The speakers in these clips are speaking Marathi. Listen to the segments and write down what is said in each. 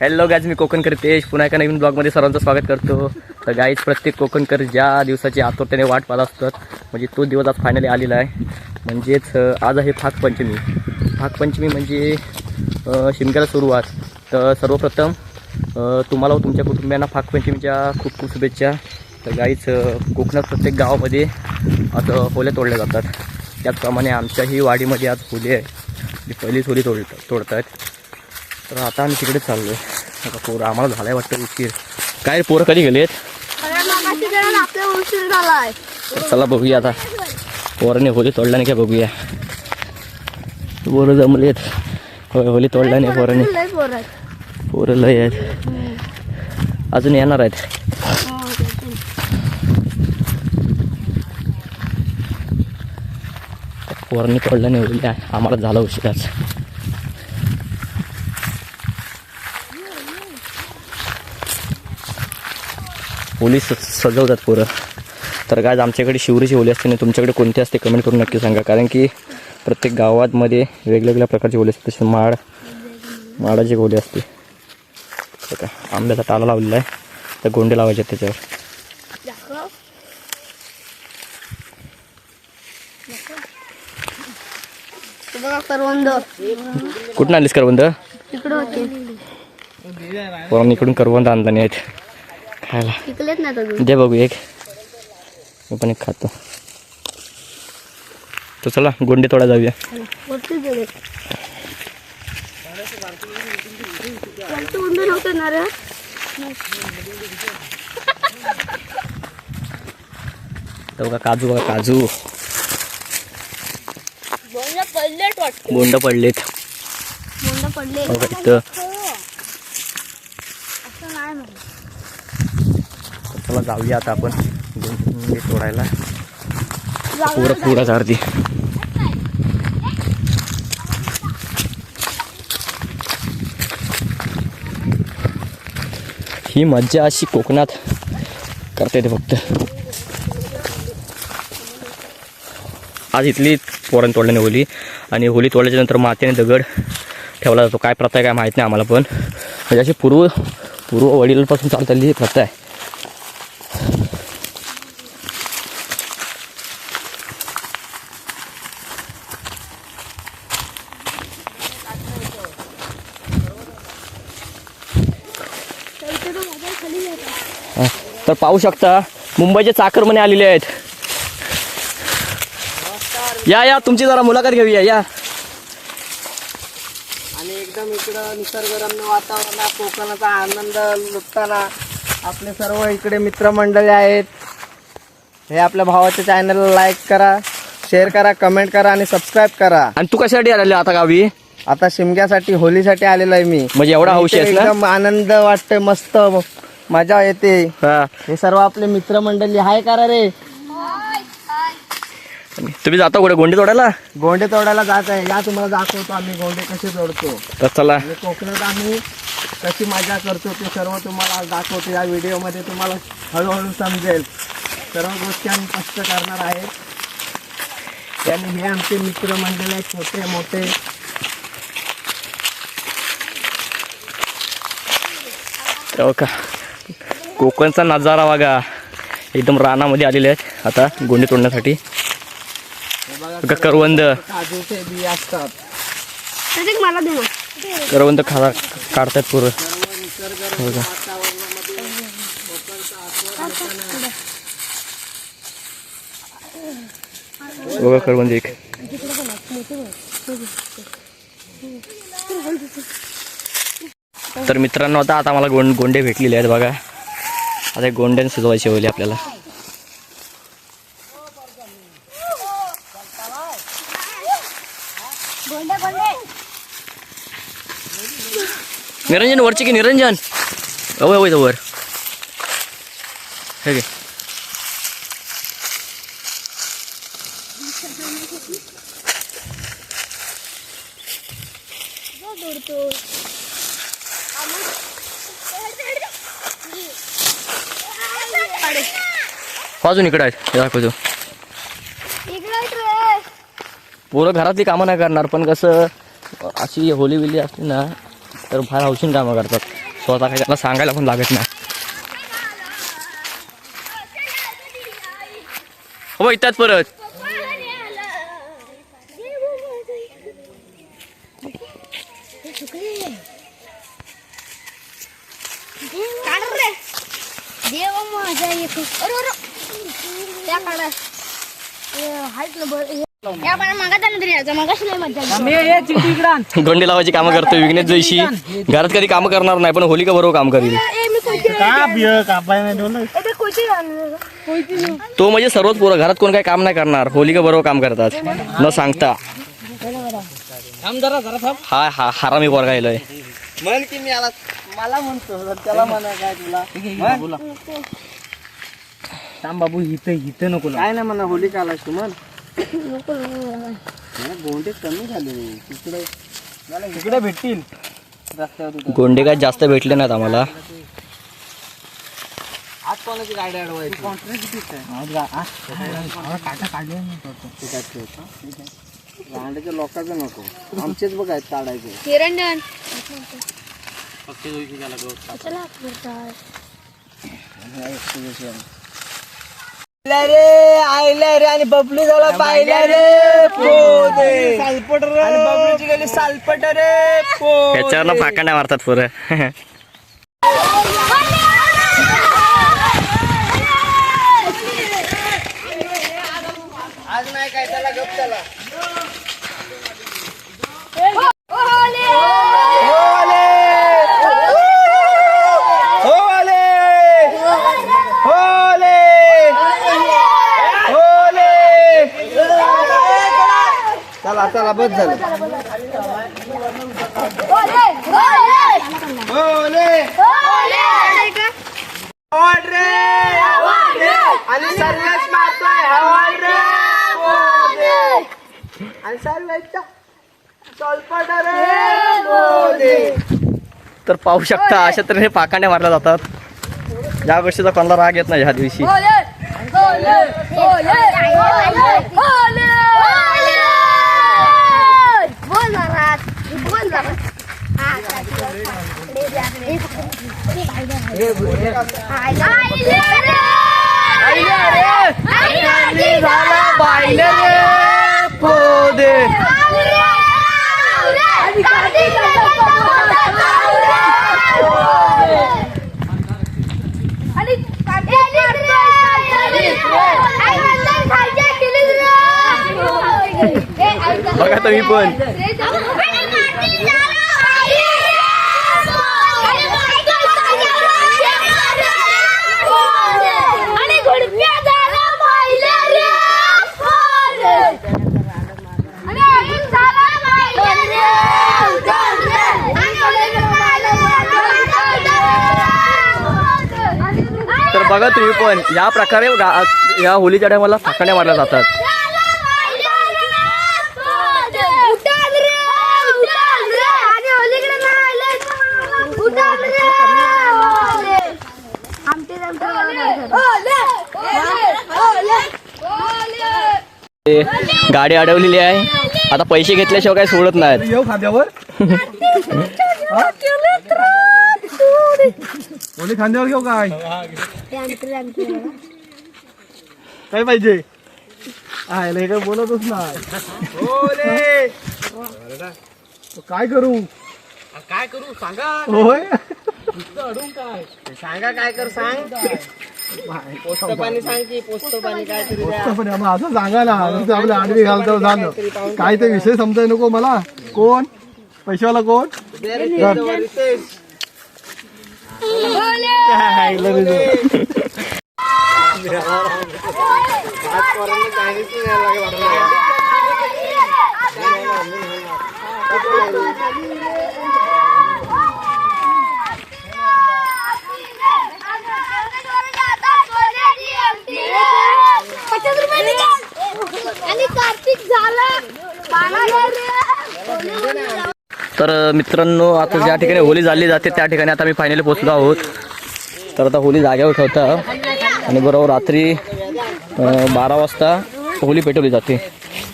हॅलो गाईज, मी कोकणकर तेज पुन्हा एका नवीन ब्लॉगमध्ये सर्वांचं स्वागत करतो. तर गाईज, प्रत्येक कोकणकर ज्या दिवसाची आतुरतेने वाट पाहत असतात म्हणजे तो दिवस आज फायनली आलेला आहे. म्हणजेच आज आहे फागपंचमी. फागपंचमी म्हणजे शिमग्याला सुरुवात. तर सर्वप्रथम तुम्हाला व तुमच्या कुटुंबियांना फागपंचमीच्या खूप खूप शुभेच्छा. तर गाईज, कोकणात प्रत्येक गावामध्ये असं होल्या तोडल्या जातात. त्याचप्रमाणे आमच्याही वाडीमध्ये आज होली आहे. जी पहिलीच होली तोडत आहेत. तर आता आम्ही तिकडे चाललो आहे. आता पोरं आम्हाला झालाय वाटतं उशीर. काय पोरं कधी गेलेत? चला बघूया आता पोराने होली तोडला नाही का बघूया. पोरं जमलेत. होली तोडला नाही पोराने. पोरं लय आहेत, अजून येणार आहेत. पोरांनी तोडला नाही होली, आम्हाला झाला उशीर आज. पोलीस सजवतात पोरं. तर काय आमच्याकडे शिवरीची होली असते ना, तुमच्याकडे कोणती असते कमेंट करून नक्की सांगा. कारण की प्रत्येक गावामध्ये वेगवेगळ्या प्रकारची होली असते. तशी माडाची होली असते. का आंब्याचा टाला लावलेला आहे, तर गोंडे लावायचे त्याच्यावर. कुठून आणलीस करवंद? पोरांनी इकडून करवंद आणला नाही आहेत खायला. दे बघू एक, मी पण एक खातो. तर चला गोंडे तोडा जाऊया. बघा काजू, बघा काजू, बोंड पडलेत. इथं चला जाऊया आता आपण गोंडे तोडायला. पुरा झाडती. ही मज्जा अशी कोकणात करता येते फक्त. आज इथली पोरण तोडल्याने होली, आणि होली तोडल्याच्या नंतर मातेने दगड ठेवला जातो. काय प्रथा आहे काय माहीत नाही आम्हाला, पण म्हणजे अशी पूर्व वडिलांपासून चालत आलेली ही प्रथा आहे. तर पाहू शकता मुंबईचे चाकरमाने आलेले आहेत. या तुमची जरा मुलाखत घेऊया या. आणि एकदम इकडं निसर्गरम्य वातावरण, कोकणाचा आनंद लुटताना आपले सर्व इकडे मित्रमंडळी आहेत. हे आपल्या भावाच्या चॅनलला लाईक करा, शेअर करा, कमेंट करा आणि सबस्क्राईब करा. आणि तू कशासाठी आलेला आता गावी? आता शिमग्यासाठी, होलीसाठी आलेलो आहे मी. म्हणजे एवढा हौशी आहेस ना? एकदम आनंद वाटतोय, मस्त मजा येते. हे सर्व आपले मित्रमंडळी हाय करा रे. तुम्ही जाता कुठे गोंडे तोडायला? गोंडे तोडायला जात आहे. या तुम्हाला दाखवतो आम्ही गोंडे कसे तोडतो. तर चला. आणि कोकणात आम्ही कशी मजा करतो ते सर्व तुम्हाला दाखवतो या व्हिडिओमध्ये. तुम्हाला हळूहळू समजेल. सर्व गोष्टी आम्ही स्पष्ट करणार आहे. आणि हे आमचे मित्रमंडळ आहेत, छोटे मोठे. हो का, कोकणचा नजारा बघा. एकदम रानामध्ये आलेले आहेत आता गोंडे तोडण्यासाठी. करवंद, काजूचे बी असतात. करवंद काढतात पुरं. बघा करवंद एक. तर मित्रांनो, आता मला गोंडे भेटलेले आहेत बघा. आता गोंड्याने शिजवायची होली आपल्याला. निरंजन वरची की निरंजन? अवय वर हे घे. अजून इकडे आहेत, दाखवतो. पोरं घरातली कामं नाही करणार, पण कसं अशी होली बिली असली ना तर बाहेर हौशीन कामं करतात. स्वतः काही त्याला सांगायला पण लागत नाही. हो येतात परत. गोंडे लावायची कामं करतो विघ्नेश जोशी. घरात कधी कामं करणार नाही पण होली का बरोबर काम करील तो. म्हणजे सर्वच पोरं घरात कोण काही काम नाही करणार, होली का बरोबर काम करतात न सांगता. हा हा हरामी पोरगा गेलोय. म्हण की मी मला म्हणतो त्याला म्हणा काय तुला थांब बाबू इथं नको काय नाही म्हणा होली काला तू म्हण. गोंडे कमी झाले तिकडे भेटतील रस्त्यावर. गोंडे काय जास्त भेटले नाहीत आम्हाला. आज कोणाची गाडी अडवायची गांड्याच्या लोकांचं नको, आमचेच बघ आहेत काढायचे. रे आयला रे आणि बबलू झाला पाहिला रे सालपट रे आणि बबलूची गेली सालपट रे याच्यावर फाकांड्या मारतात पोरं. आज नाही काय त्याला गप त्याला चला चला बस झालं. आणि सर्वच मारतोय आणि सर्वांच्या तर पाहू शकता अशा तऱ्हेने पाकांड्या मारल्या जातात. या गोष्टीचा कोणाला राग येत नाही ह्या दिवशी. बघा तुम्ही पण तर बघा तुम्ही पण या प्रकारे या होलीच्या टायमाला फाकाड्या मारल्या जातात. गाडी अडवलेली आहे. आता पैसे घेतल्याशिवाय काही सोडत नाहीत. येऊ खांद्यावर ओली खांद्यावर घेऊ काय काय पाहिजे हे काय बोलतच नाही. काय करू सांगा. होय सांगा काय कर सांग. पोस्ट पाणी सांग की पोस्ट पाणी काय तरी असं सांगा ना. आपल्या आडवी घालतो सांग काय ते विषय समजाय नको मला. कोण पैशावाला कोण तर मित्रांनो आता ज्या ठिकाणी होली झाली जाते त्या ठिकाणी आता मी फायनली पोहोचलो आहोत. तर आता होली जागेवर ठेवता आणि बरोबर रात्री 12 वाजता होली पेटवली जाते.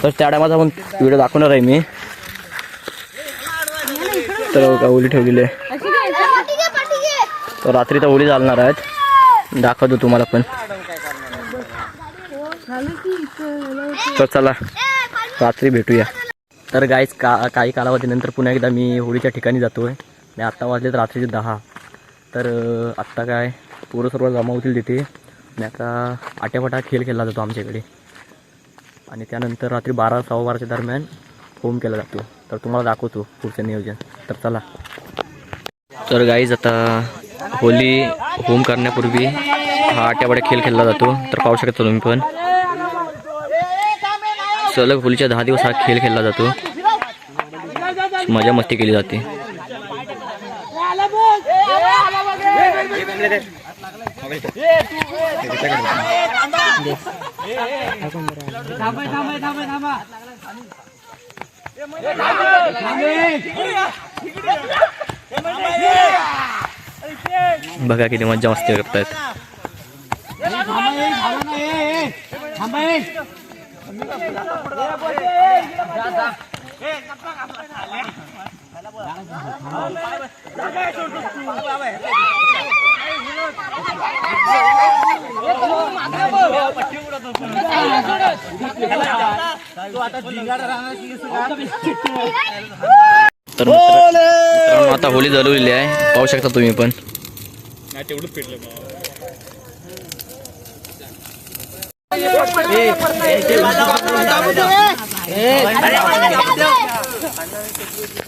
तर त्या टायमाचा पण व्हिडिओ दाखवणार आहे मी. तर का ओली ठेवलेली आहे. तर रात्री तर ओली चालणार आहेत, दाखवतो तुम्हाला पण. तर चला रात्री भेटूया. तर गाईज काही कालावधीनंतर पुन्हा एकदा मी होळीच्या ठिकाणी जातो आहे. आणि आत्ता वाजलेत रात्रीचे 10. तर आत्ता काय पोरं सर्व जमा होतील तिथे. आणि आता आट्यापाटा खेळ खेळला जातो आमच्याकडे. आणि त्यानंतर रात्री 12-12:15च्या दरम्यान होम केला जातो. तर तुम्हाला दाखवतो पुढचं नियोजन. तर चला. तर गाईज आता होली होम करण्यापूर्वी हा आट्यापाटा खेळ खेळला जातो. तर पाहू शकता तुम्ही पण. सलग होलीच्या 10 दिवस हा खेळ खेळला जातो. मजा मस्ती केली जाते. बघा किती मजा मस्ती करतायत. तर मित्रांनो आता होली जळवलेली आहे, पाहू शकता तुम्ही पण.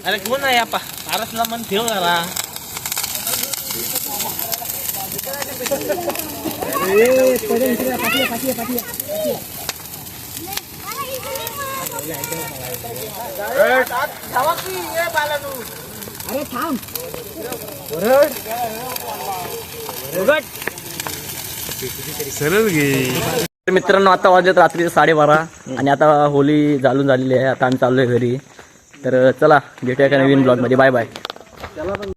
अरे कोण आहे आपा आरसला मन ठेव जरा. अरे थांब. तर मित्रांनो आता वाजलेत रात्रीचे 12:30 आणि आता होली चालून झालेली आहे. आता आम्ही चाललोय घरी. तर चला भेटूया का नवीन ब्लॉगमध्ये. Bye bye.